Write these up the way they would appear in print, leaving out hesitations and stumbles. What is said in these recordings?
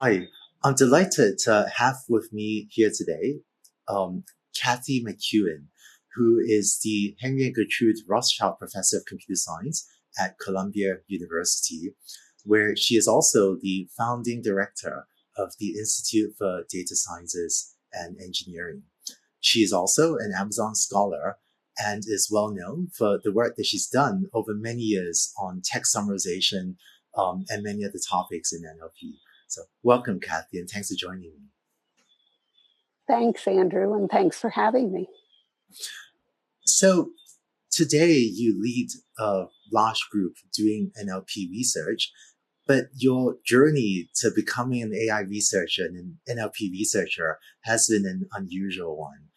Hi, I'm delighted to have with me here today Kathleen McKeown, who is the Henry and Gertrude Rothschild Professor of Computer Science at Columbia University, where she is also the founding director of the Institute for Data Sciences and Engineering. She is also an Amazon scholar and is well known for the work that she's done over many years on text summarization and many other topics in NLP. So welcome, Kathy, and thanks for joining me. Thanks, Andrew, and thanks for having me. So today you lead a large group doing NLP research, but your journey to becoming an AI researcher and an NLP researcher has been an unusual one.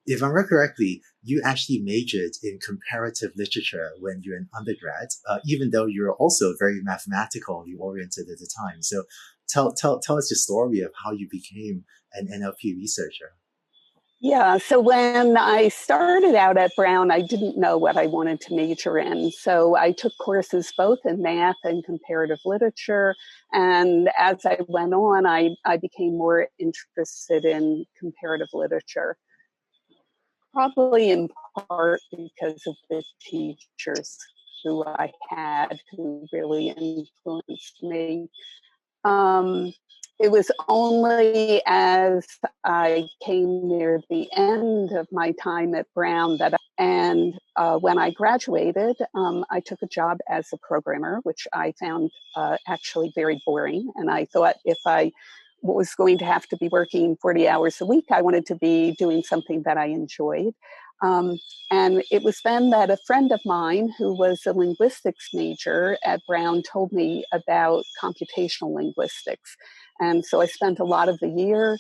If I remember correctly, you actually majored in comparative literature when you were an undergrad, even though you're also very mathematically oriented at the time. So tell us the story of how you became an NLP researcher. Yeah, so when I started out at Brown, I didn't know what I wanted to major in. So I took courses both in math and comparative literature. And as I went on, I became more interested in comparative literature, probably in part because of the teachers who I had who really influenced me. It was only as I came near the end of my time at Brown when I graduated, I took a job as a programmer, which I found actually very boring. And I thought if I was going to have to be working 40 hours a week, I wanted to be doing something that I enjoyed. And it was then that a friend of mine who was a linguistics major at Brown told me about computational linguistics. And so I spent a lot of the year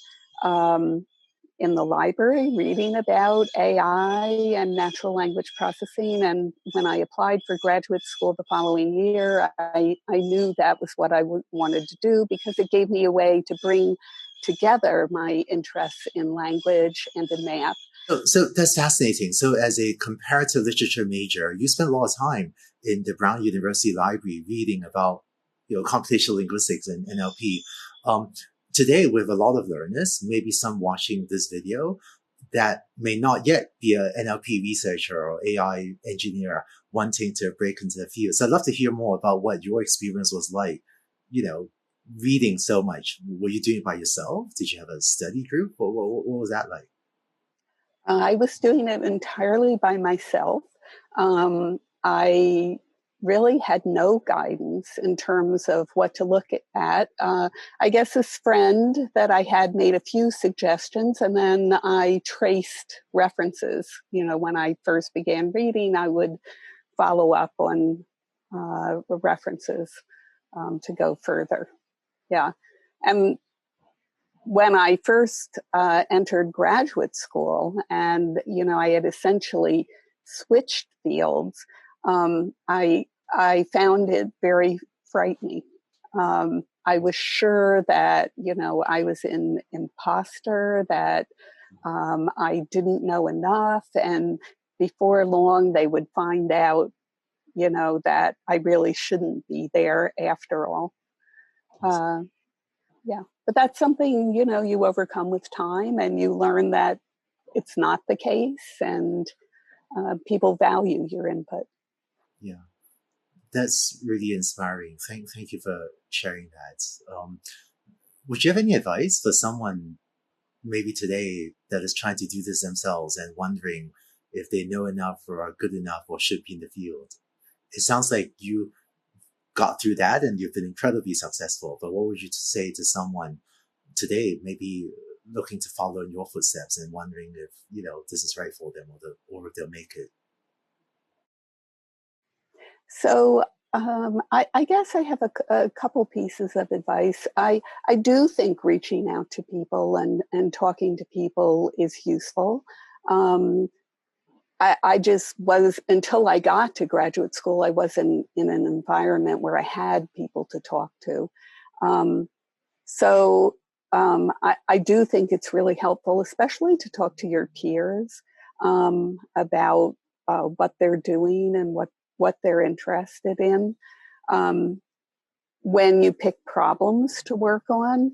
in the library reading about AI and natural language processing. And when I applied for graduate school the following year, I knew that was what I wanted to do because it gave me a way to bring together my interests in language and in math. So that's fascinating. So as a comparative literature major, you spent a lot of time in the Brown University Library reading about, computational linguistics and NLP. Today, we have a lot of learners, maybe some watching this video, that may not yet be an NLP researcher or AI engineer wanting to break into the field. So I'd love to hear more about what your experience was like, reading so much. Were you doing it by yourself? Did you have a study group? What was that like? I was doing it entirely by myself. I really had no guidance in terms of what to look at. I guess this friend that I had made a few suggestions, and then I traced references. When I first began reading, I would follow up on references to go further. Yeah. And when I first entered graduate school and, I had essentially switched fields, I found it very frightening. I was sure that, I was an imposter, that I didn't know enough. And before long, they would find out, that I really shouldn't be there after all. Yeah, but that's something, you overcome with time and you learn that it's not the case and people value your input. Yeah, that's really inspiring. Thank you for sharing that. Would you have any advice for someone maybe today that is trying to do this themselves and wondering if they know enough or are good enough or should be in the field? It sounds like you got through that and you've been incredibly successful, but what would you say to someone today, maybe looking to follow in your footsteps and wondering if, this is right for them or if they'll make it? So I guess I have a couple pieces of advice. I do think reaching out to people and talking to people is useful. I just was, until I got to graduate school, I wasn't in an environment where I had people to talk to. I do think it's really helpful, especially to talk to your peers about what they're doing and what they're interested in. when you pick problems to work on,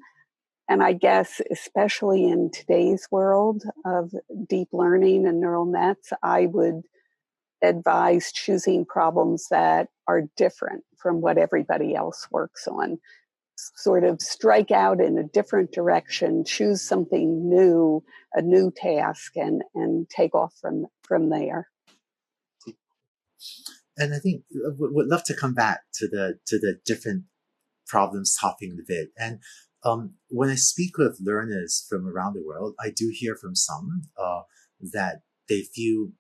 and I guess especially in today's world of deep learning and neural nets, I would advise choosing problems that are different from what everybody else works on. Sort of strike out in a different direction, choose something new, a new task, and take off from there. And I think would love to come back to the different problems topping the bit. And when I speak with learners from around the world, I do hear from some that they feel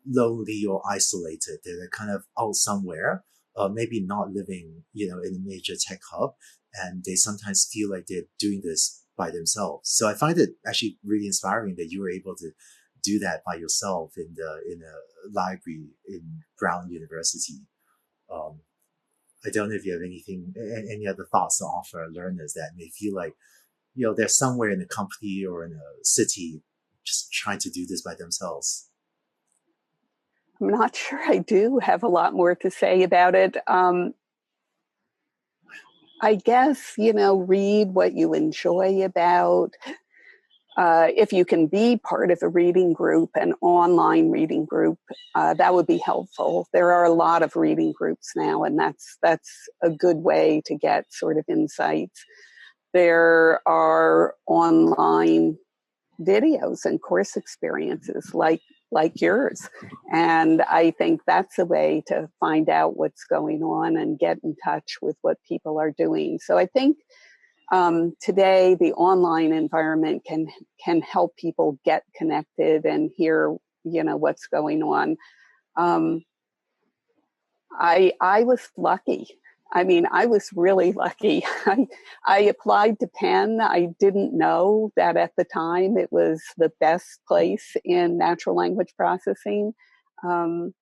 lonely or isolated. They're kind of out somewhere, maybe not living, in a major tech hub, and they sometimes feel like they're doing this by themselves. So I find it actually really inspiring that you were able to do that by yourself in a library in Brown University. Um, I don't know if you have any other thoughts to offer learners that may feel like, they're somewhere in a company or in a city just trying to do this by themselves. I'm not sure I do have a lot more to say about it. I guess, read what you enjoy about. If you can be part of a reading group, an online reading group, that would be helpful. There are a lot of reading groups now, and that's a good way to get sort of insights. There are online videos and course experiences like yours. And I think that's a way to find out what's going on and get in touch with what people are doing. So I think today the online environment can help people get connected and hear, what's going on. I was lucky. I mean, I was really lucky. I applied to Penn. I didn't know that at the time it was the best place in natural language processing. And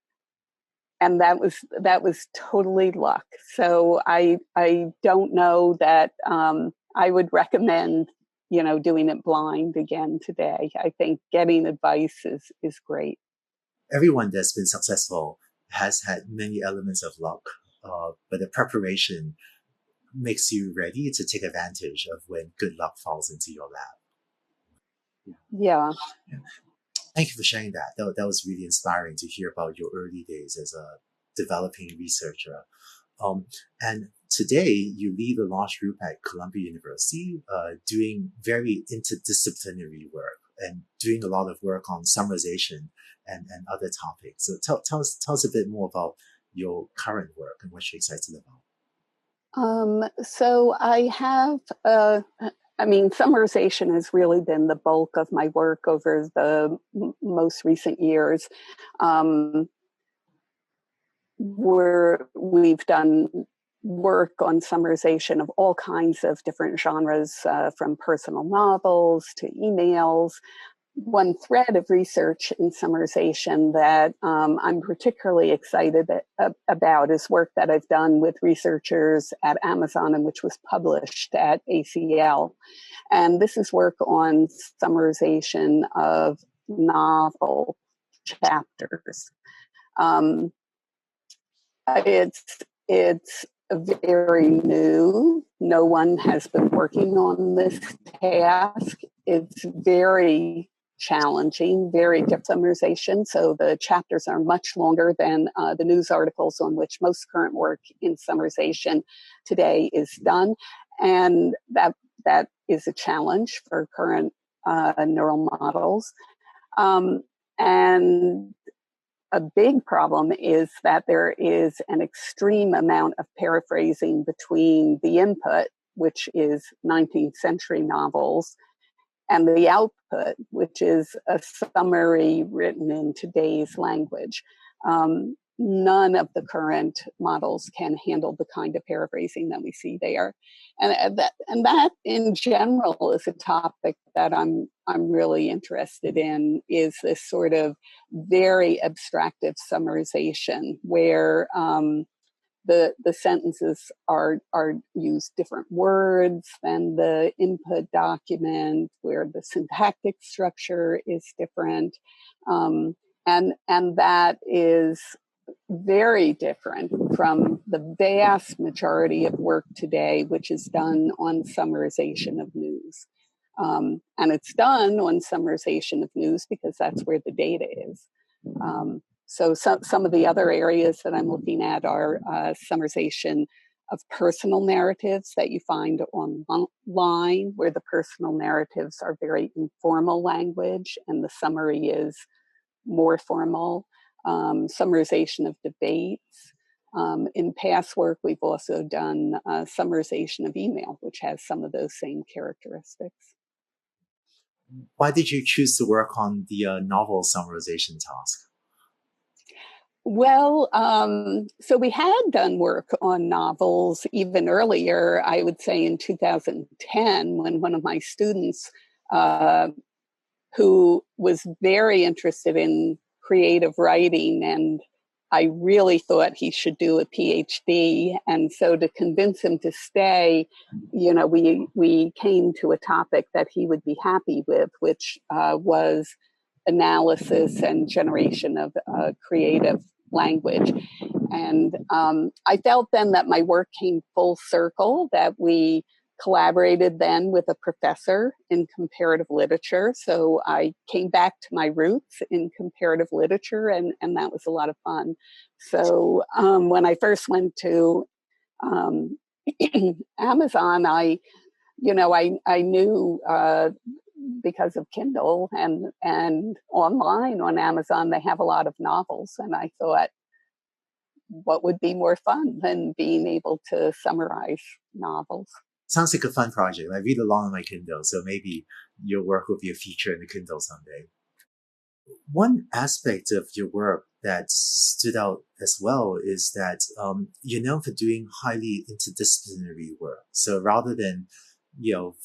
that was totally luck. So I don't know that I would recommend, doing it blind again today. I think getting advice is great. Everyone that's been successful has had many elements of luck, but the preparation makes you ready to take advantage of when good luck falls into your lap. Yeah. Yeah. Thank you for sharing that. That was really inspiring to hear about your early days as a developing researcher. And today you lead a large group at Columbia University, doing very interdisciplinary work and doing a lot of work on summarization and other topics. So tell us a bit more about your current work and what you're excited about. So I have, summarization has really been the bulk of my work over the most recent years. Where we've done work on summarization of all kinds of different genres, from personal novels to emails. One thread of research in summarization that I'm particularly excited about is work that I've done with researchers at Amazon and which was published at ACL. And this is work on summarization of novel chapters. It's very new. No one has been working on this task. It's very challenging, very depth summarization. So the chapters are much longer than the news articles on which most current work in summarization today is done. And that is a challenge for current neural models. And a big problem is that there is an extreme amount of paraphrasing between the input, which is 19th century novels, and the output, which is a summary written in today's language. None of the current models can handle the kind of paraphrasing that we see there, and that in general is a topic that I'm really interested in. Is this sort of very abstractive summarization where the sentences are use different words than the input document, where the syntactic structure is different, and that is very different from the vast majority of work today, which is done on summarization of news. And it's done on summarization of news because that's where the data is. So some of the other areas that I'm looking at are summarization of personal narratives that you find online, where the personal narratives are very informal language and the summary is more formal. Summarization of debates. In past work, we've also done summarization of email, which has some of those same characteristics. Why did you choose to work on the novel summarization task? Well, so we had done work on novels even earlier, I would say in 2010, when one of my students who was very interested in creative writing, and I really thought he should do a PhD. And so to convince him to stay, we came to a topic that he would be happy with, which was analysis and generation of creative language. And I felt then that my work came full circle, that we collaborated then with a professor in comparative literature. So I came back to my roots in comparative literature, and that was a lot of fun. So when I first went to Amazon, I knew because of Kindle and online on Amazon, they have a lot of novels. And I thought, what would be more fun than being able to summarize novels? Sounds like a fun project. I read along on my Kindle, so maybe your work will be a feature in the Kindle someday. One aspect of your work that stood out as well is that you're known for doing highly interdisciplinary work. So rather than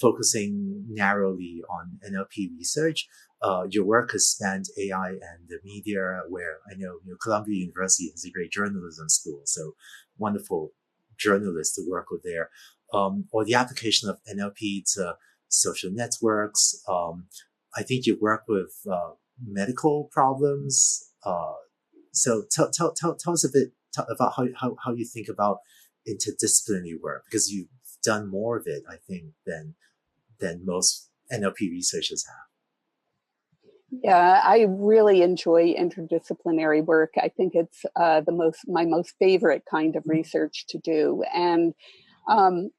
focusing narrowly on NLP research, your work has spanned AI and the media, where I know Columbia University has a great journalism school, so wonderful journalists to work with there. Or the application of NLP to social networks. I think you work with medical problems. So tell us a bit about how you think about interdisciplinary work, because you've done more of it, I think, than most NLP researchers have. Yeah, I really enjoy interdisciplinary work. I think it's my most favorite kind of research to do. And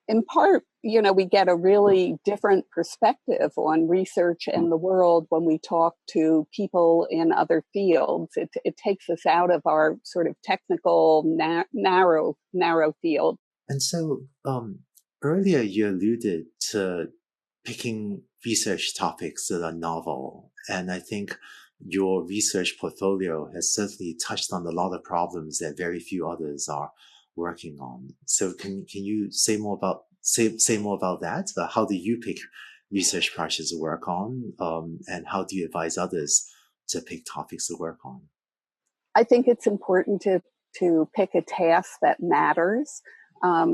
in part, we get a really different perspective on research and the world when we talk to people in other fields. It takes us out of our sort of technical, narrow field. And so earlier you alluded to picking research topics that are novel. And I think your research portfolio has certainly touched on a lot of problems that very few others are working on. So can you say more about that? How do you pick research projects to work on? And how do you advise others to pick topics to work on? I think it's important to pick a task that matters.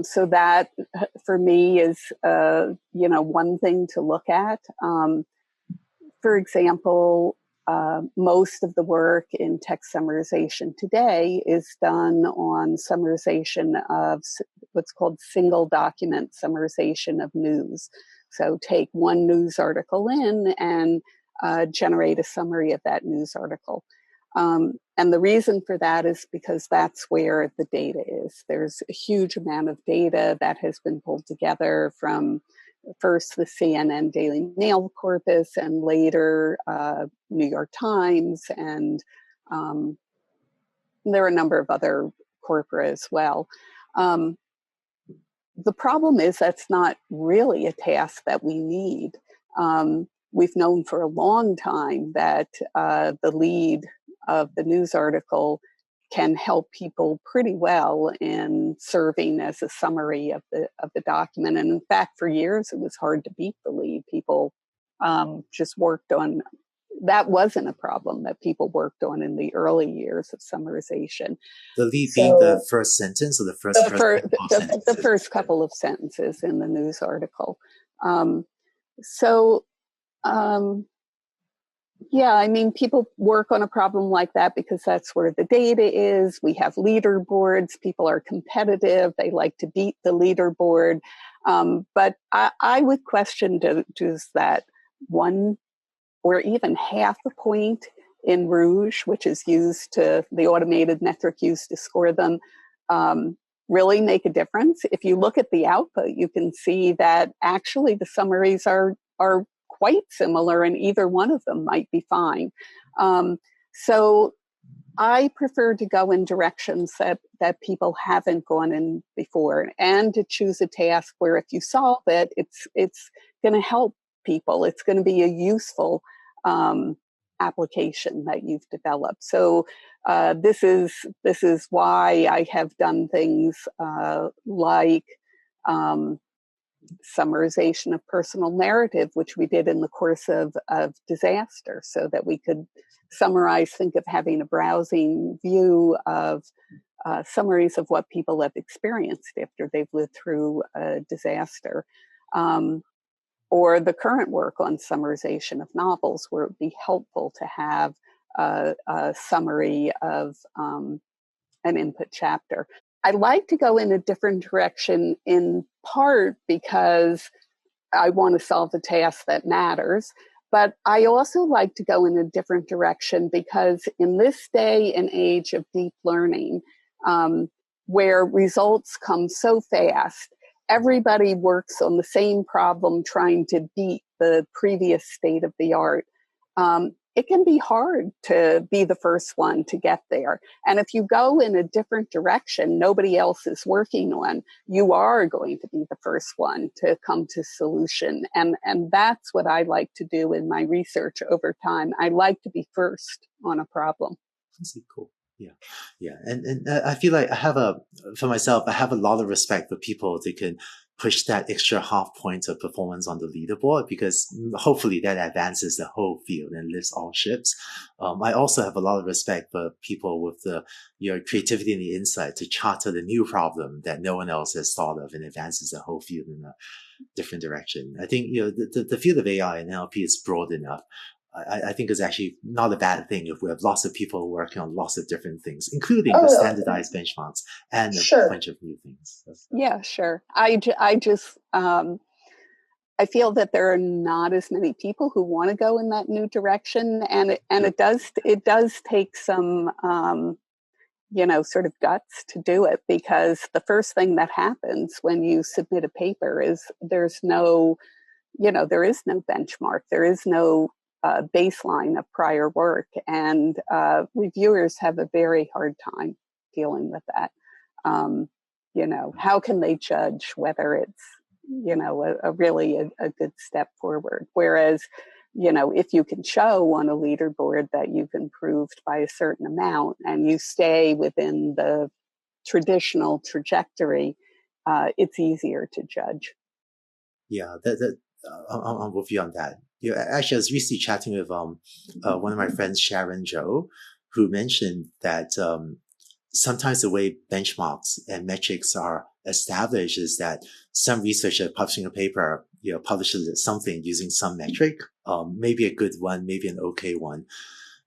So that for me is, one thing to look at. For example, most of the work in text summarization today is done on summarization of what's called single document summarization of news. So take one news article in and generate a summary of that news article. And the reason for that is because that's where the data is. There's a huge amount of data that has been pulled together from first the CNN Daily Mail corpus and later New York Times, and there are a number of other corpora as well. The problem is that's not really a task that we need. We've known for a long time that the lead of the news article can help people pretty well in serving as a summary of the document. And in fact, for years, it was hard to beat the lead. People just worked on, that wasn't a problem that people worked on in the early years of summarization. The lead being the first sentence or the first couple of sentences in the news article. Yeah, I mean, people work on a problem like that because that's where the data is. We have leaderboards. People are competitive. They like to beat the leaderboard. But I would question, does that one or even half a point in Rouge, which is used to, the automated metric used to score them, really make a difference? If you look at the output, you can see that actually the summaries are quite similar, and either one of them might be fine. So I prefer to go in directions that people haven't gone in before, and to choose a task where if you solve it, it's going to help people. It's going to be a useful application that you've developed. So this is why I have done things like summarization of personal narrative, which we did in the course of disaster, so that we could summarize, think of having a browsing view of summaries of what people have experienced after they've lived through a disaster. Or the current work on summarization of novels, where it would be helpful to have a summary of an input chapter. I like to go in a different direction, in part because I want to solve a task that matters. But I also like to go in a different direction because in this day and age of deep learning, where results come so fast, everybody works on the same problem trying to beat the previous state of the art. It can be hard to be the first one to get there. And if you go in a different direction nobody else is working on, you are going to be the first one to come to solution. And that's what I like to do in my research over time. I like to be first on a problem. That's cool. Yeah. Yeah. And I feel like for myself, I have a lot of respect for people that can push that extra half point of performance on the leaderboard, because hopefully that advances the whole field and lifts all ships. I also have a lot of respect for people with the, creativity and the insight to charter the new problem that no one else has thought of and advances the whole field in a different direction. I think, the field of AI and NLP is broad enough. I think it's actually not a bad thing if we have lots of people working on lots of different things, including the standardized benchmarks and a bunch of new things. Yeah, sure. I just, I feel that there are not as many people who want to go in that new direction. And it does take some, sort of guts to do it, because the first thing that happens when you submit a paper is there is no benchmark. There is no baseline of prior work, and reviewers have a very hard time dealing with that. How can they judge whether it's a good step forward? Whereas, if you can show on a leaderboard that you've improved by a certain amount and you stay within the traditional trajectory, it's easier to judge. Yeah, I'm with you on that. Actually, I was recently chatting with one of my friends, Sharon Joe, who mentioned that sometimes the way benchmarks and metrics are established is that some researcher publishing a paper, publishes something using some metric, maybe a good one, maybe an okay one.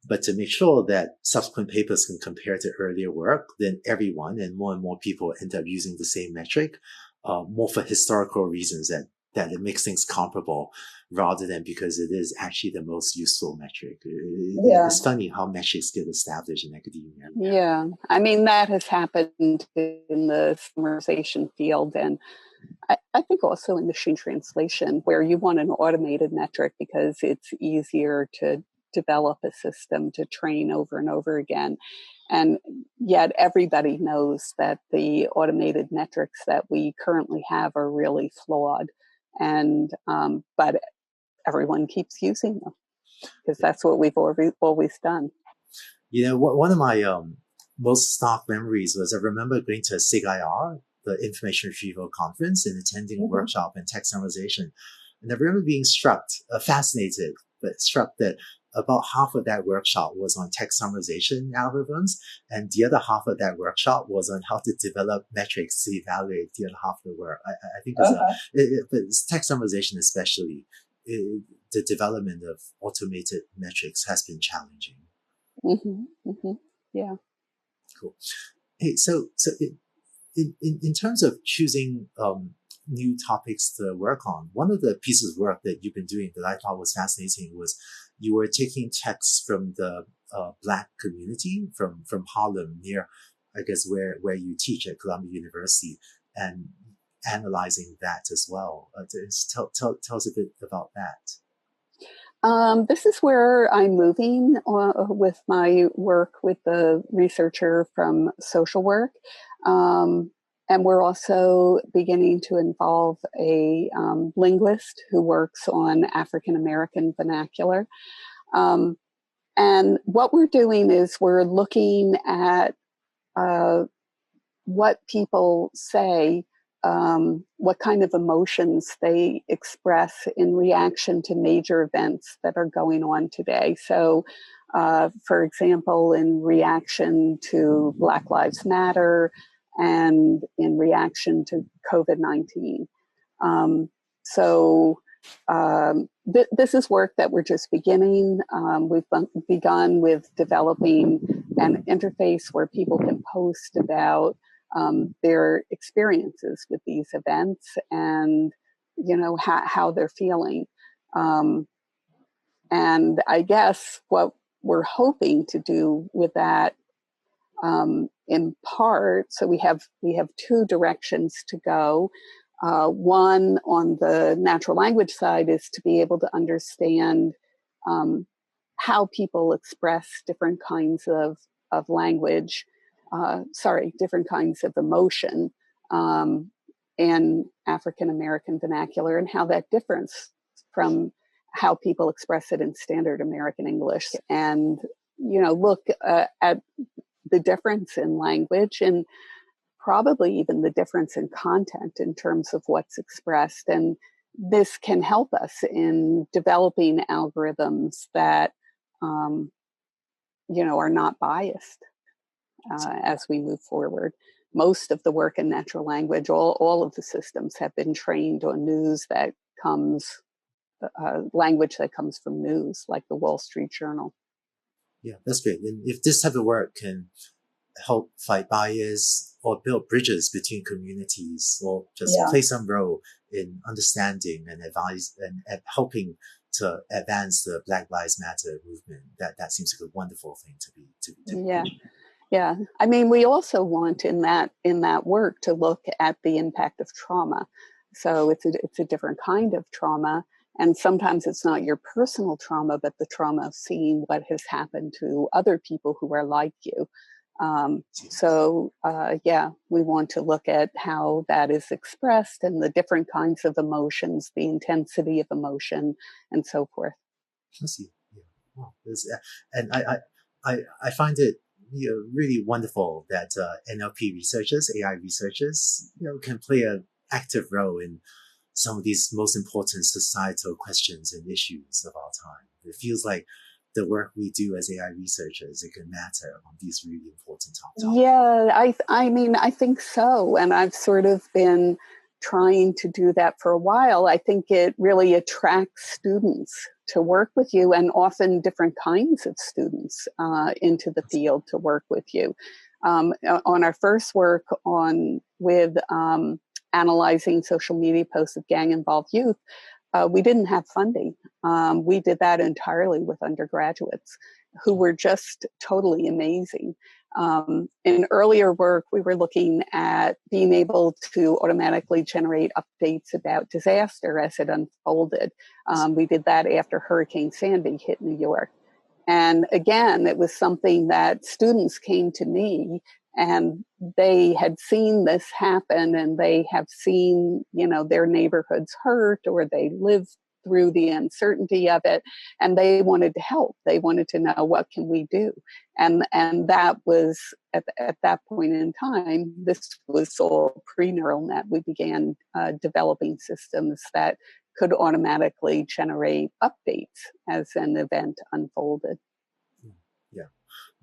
But to make sure that subsequent papers can compare to earlier work, then everyone and more people end up using the same metric, more for historical reasons that it makes things comparable rather than because it is actually the most useful metric. It's funny how metrics get established in academia. Yeah. I mean, that has happened in the summarization field, and I think also in machine translation, where you want an automated metric because it's easier to develop a system to train over and over again. And yet everybody knows that the automated metrics that we currently have are really flawed. And but everyone keeps using them because that's what we've always done. One of my most stark memories was I remember going to a SIG-IR, the Information Retrieval Conference, and attending a workshop in text summarization. And I remember being fascinated, but struck that about half of that workshop was on text summarization algorithms, and the other half of that workshop was on how to develop metrics to evaluate the other half of the work. I think but text summarization especially the development of automated metrics has been challenging. Mm-hmm, mm-hmm. Yeah. Cool. Hey, so in terms of choosing new topics to work on, one of the pieces of work that you've been doing that I thought was fascinating was you were taking texts from the Black community from Harlem, near, I guess, where you teach at Columbia University, and analyzing that as well. Tell us a bit about that. This is where I'm moving with my work with the researcher from social work. And we're also beginning to involve a linguist who works on African American vernacular. And what we're doing is we're looking at what people say, what kind of emotions they express in reaction to major events that are going on today. So, for example, in reaction to Black Lives Matter and in reaction to COVID-19. This is work that we're just beginning. We've begun with developing an interface where people can post about their experiences with these events and, how they're feeling. And I guess what we're hoping to do with that, in part, so we have two directions to go. One on the natural language side is to be able to understand how people express different kinds of language, different kinds of emotion in African American vernacular, and how that differs from how people express it in standard American English, and look at the difference in language and probably even the difference in content in terms of what's expressed. And this can help us in developing algorithms that, are not biased as we move forward. Most of the work in natural language, all of the systems have been trained on news that comes, language that comes from news, like the Wall Street Journal. Yeah, that's great. And if this type of work can help fight bias or build bridges between communities, or just play some role in understanding and advise and helping to advance the Black Lives Matter movement, that seems like a wonderful thing to be doing. Yeah. I mean, we also want in that work to look at the impact of trauma. So it's a different kind of trauma. And sometimes it's not your personal trauma, but the trauma of seeing what has happened to other people who are like you. We want to look at how that is expressed and the different kinds of emotions, the intensity of emotion, and so forth. I see. Yeah. Wow. And I find it really wonderful that NLP researchers, AI researchers, can play an active role in some of these most important societal questions and issues of our time. It feels like the work we do as AI researchers, it can matter on these really important topics. Yeah, I mean, I think so. And I've sort of been trying to do that for a while. I think it really attracts students to work with you, and often different kinds of students into the field to work with you. On our first work with analyzing social media posts of gang-involved youth, we didn't have funding. We did that entirely with undergraduates who were just totally amazing. In earlier work, we were looking at being able to automatically generate updates about disaster as it unfolded. We did that after Hurricane Sandy hit New York. And again, it was something that students came to me and they had seen this happen, and they have seen, their neighborhoods hurt, or they lived through the uncertainty of it, and they wanted to help. They wanted to know, what can we do? And that was at that point in time, this was all pre-neural net. We began developing systems that could automatically generate updates as an event unfolded. Yeah.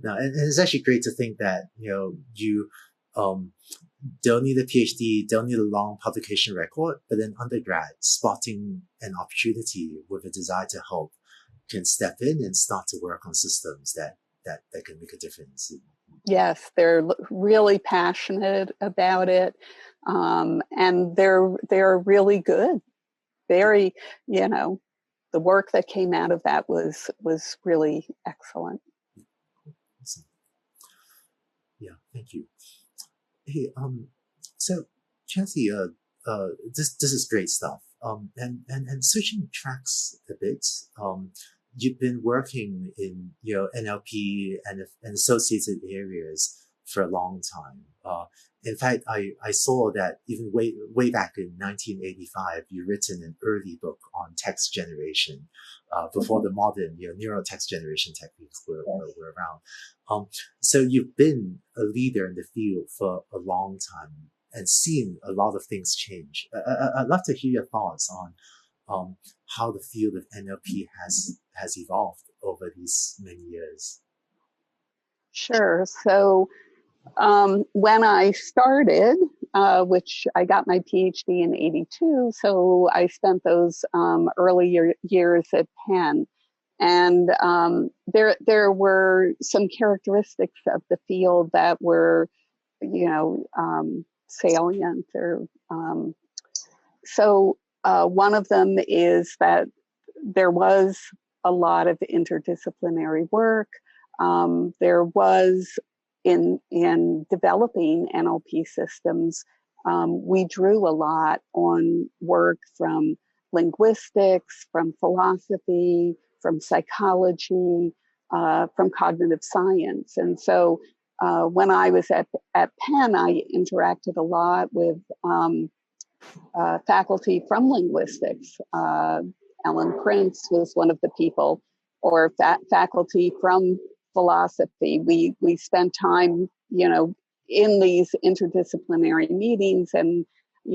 No, and it's actually great to think that, you don't need a PhD, don't need a long publication record, but then undergrad, spotting an opportunity with a desire to help, can step in and start to work on systems that can make a difference. Yes, they're really passionate about it, and they're really good. Very, the work that came out of that was really excellent. Awesome. Yeah, thank you. Hey, so Kathy, this is great stuff. And switching tracks a bit, you've been working in NLP and associated areas for a long time. In fact, I saw that even way back in 1985, you written an early book on text generation, before the modern neural text generation techniques were around. So you've been a leader in the field for a long time and seen a lot of things change. I'd love to hear your thoughts on how the field of NLP has evolved over these many years. Sure. So when I started, which I got my PhD in '82, so I spent those early years at Penn. And there were some characteristics of the field that were, salient. So one of them is that there was a lot of interdisciplinary work. There was in developing NLP systems, we drew a lot on work from linguistics, from philosophy, from psychology, from cognitive science. And so when I was at Penn, I interacted a lot with faculty from linguistics. Ellen Prince was one of the people, or faculty from philosophy. We spent time, in these interdisciplinary meetings, and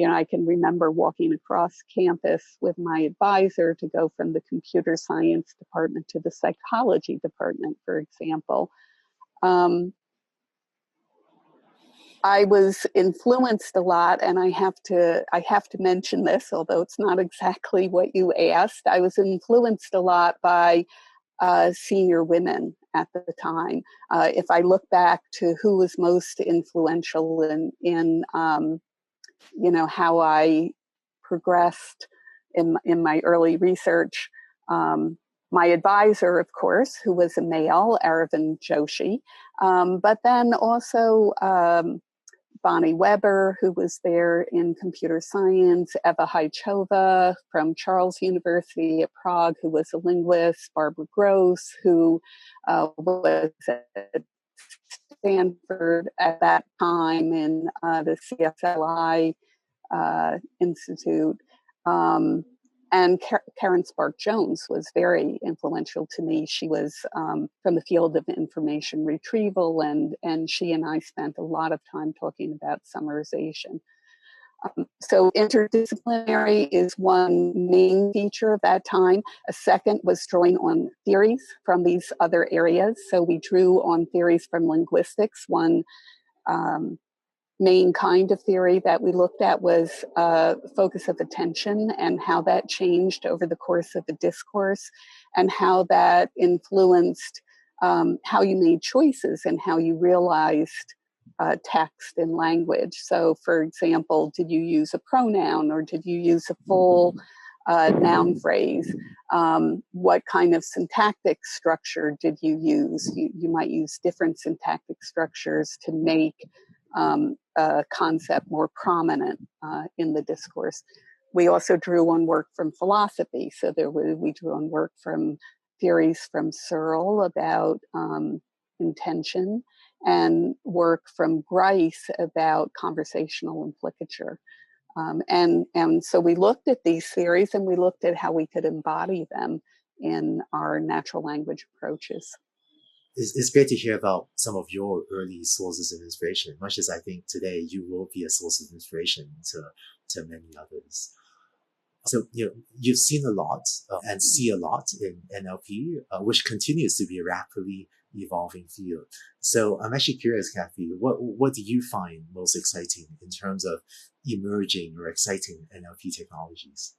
I can remember walking across campus with my advisor to go from the computer science department to the psychology department, for example. I was influenced a lot, and I have to mention this, although it's not exactly what you asked. I was influenced a lot by senior women at the time. If I look back to who was most influential in how I progressed in my early research, my advisor, of course, who was a male, Aravind Joshi, but then also Bonnie Weber, who was there in computer science, Eva Hajchova from Charles University at Prague, who was a linguist, Barbara Gross, who was at Stanford at that time in the CSLI Institute. And Karen Spark Jones was very influential to me. She was from the field of information retrieval, and she and I spent a lot of time talking about summarization. So interdisciplinary is one main feature of that time. A second was drawing on theories from these other areas. So we drew on theories from linguistics. One main kind of theory that we looked at was focus of attention, and how that changed over the course of a discourse, and how that influenced how you made choices and how you realized text and language. So, for example, did you use a pronoun or did you use a full noun phrase? What kind of syntactic structure did you use? You might use different syntactic structures to make a concept more prominent in the discourse. We also drew on work from philosophy. So we drew on work from theories from Searle about intention, and work from Grice about conversational implicature. And so we looked at these theories, and we looked at how we could embody them in our natural language approaches. It's great to hear about some of your early sources of inspiration, much as I think today you will be a source of inspiration to many others. So, you've seen a lot and see a lot in NLP, which continues to be a rapidly evolving field. So I'm actually curious, Kathy, what do you find most exciting in terms of emerging or exciting NLP technologies?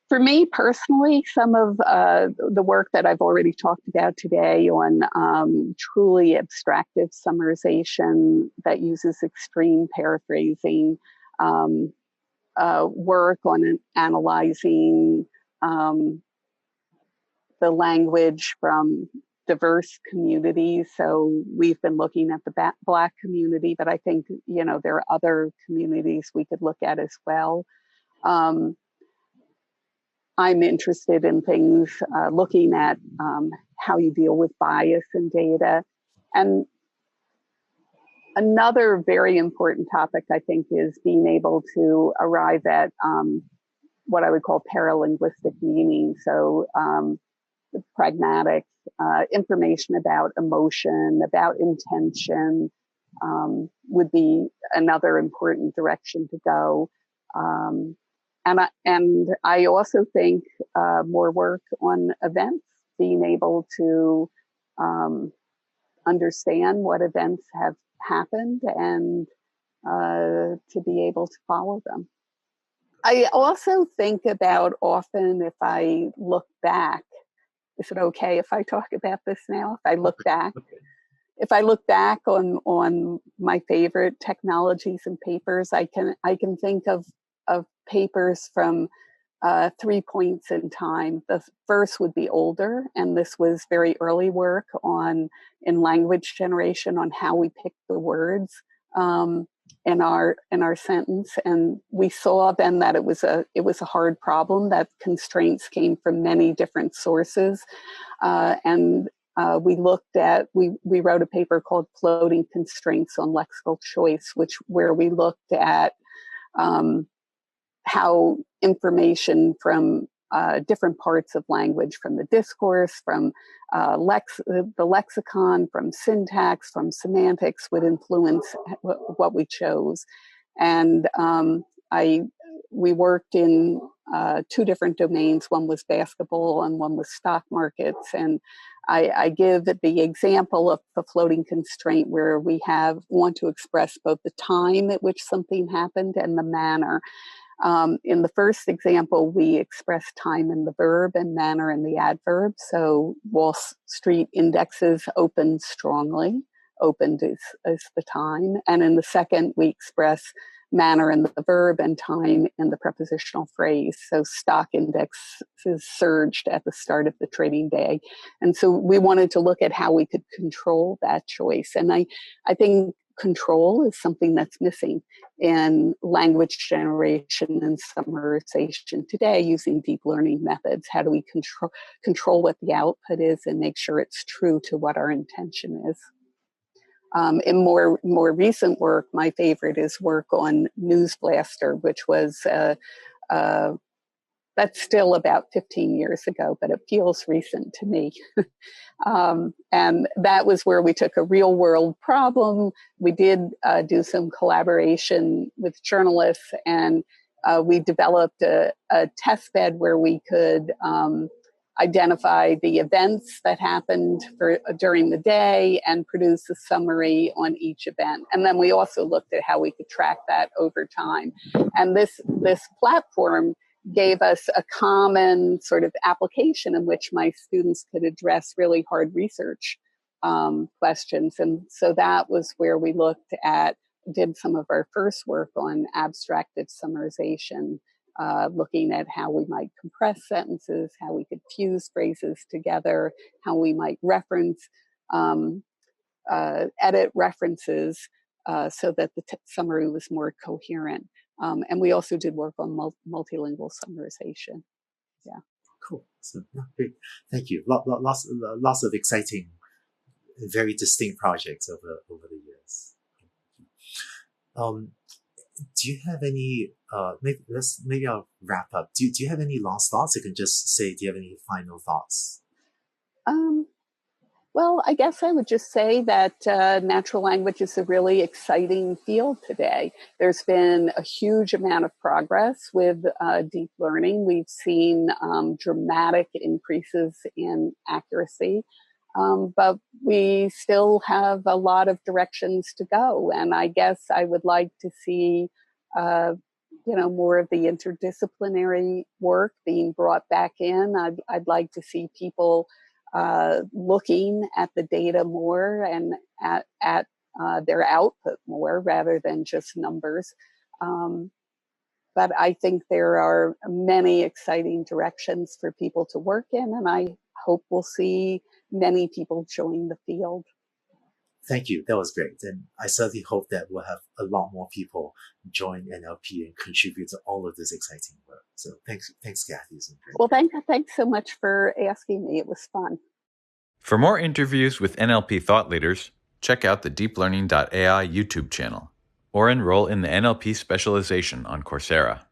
For me personally, some of the work that I've already talked about today on truly abstractive summarization that uses extreme paraphrasing, work on analyzing the language from diverse communities. So we've been looking at the Black community, but I think, there are other communities we could look at as well. I'm interested in things looking at how you deal with bias in data. And another very important topic, I think, is being able to arrive at what I would call paralinguistic meaning. So pragmatic information about emotion, about intention would be another important direction to go. And I also think more work on events, being able to understand what events have happened and to be able to follow them. I also think about often if I look back, is it okay if I talk about this now? If I look back on my favorite technologies and papers, I can think of papers from 3 points in time. The first would be older, and this was very early work in language generation on how we pick the words in our sentence. And we saw then that it was a hard problem, that constraints came from many different sources. And we wrote a paper called Floating Constraints on Lexical Choice, where we looked at how information from different parts of language, from the discourse, from the lexicon, from syntax, from semantics, would influence what we chose. And we worked in 2 different domains. One was basketball and one was stock markets. And I give the example of the floating constraint where we want to express both the time at which something happened and the manner. In the first example, we express time in the verb and manner in the adverb. So Wall Street indexes opened strongly. Opened is the time. And in the second, we express manner in the verb and time in the prepositional phrase. So stock indexes surged at the start of the trading day. And so we wanted to look at how we could control that choice. And I think control is something that's missing in language generation and summarization today using deep learning methods. How do we control what the output is and make sure it's true to what our intention is? In more recent work, my favorite is work on News Blaster, which was that's still about 15 years ago, but it feels recent to me. And that was where we took a real world problem. We did do some collaboration with journalists, and we developed a test bed where we could identify the events that happened during the day and produce a summary on each event. And then we also looked at how we could track that over time. And this platform gave us a common sort of application in which my students could address really hard research questions. And so that was where we did some of our first work on abstractive summarization, looking at how we might compress sentences, how we could fuse phrases together, how we might edit references so that the summary was more coherent. And we also did work on multilingual summarization. Yeah. Cool. So, great. Thank you. Lots of exciting, very distinct projects over the years. Do you have any? Maybe I'll wrap up. Do you have any last thoughts? You can just say. Do you have any final thoughts? Well, I guess I would just say that natural language is a really exciting field today. There's been a huge amount of progress with deep learning. We've seen dramatic increases in accuracy. But we still have a lot of directions to go. And I guess I would like to see, more of the interdisciplinary work being brought back in. I'd like to see people looking at the data more and at their output more rather than just numbers. But I think there are many exciting directions for people to work in, and I hope we'll see many people join the field. Thank you. That was great. And I certainly hope that we'll have a lot more people join NLP and contribute to all of this exciting work. So thanks, Kathy. It's been great. Well, thanks so much for asking me. It was fun. For more interviews with NLP thought leaders, check out the deeplearning.ai YouTube channel or enroll in the NLP specialization on Coursera.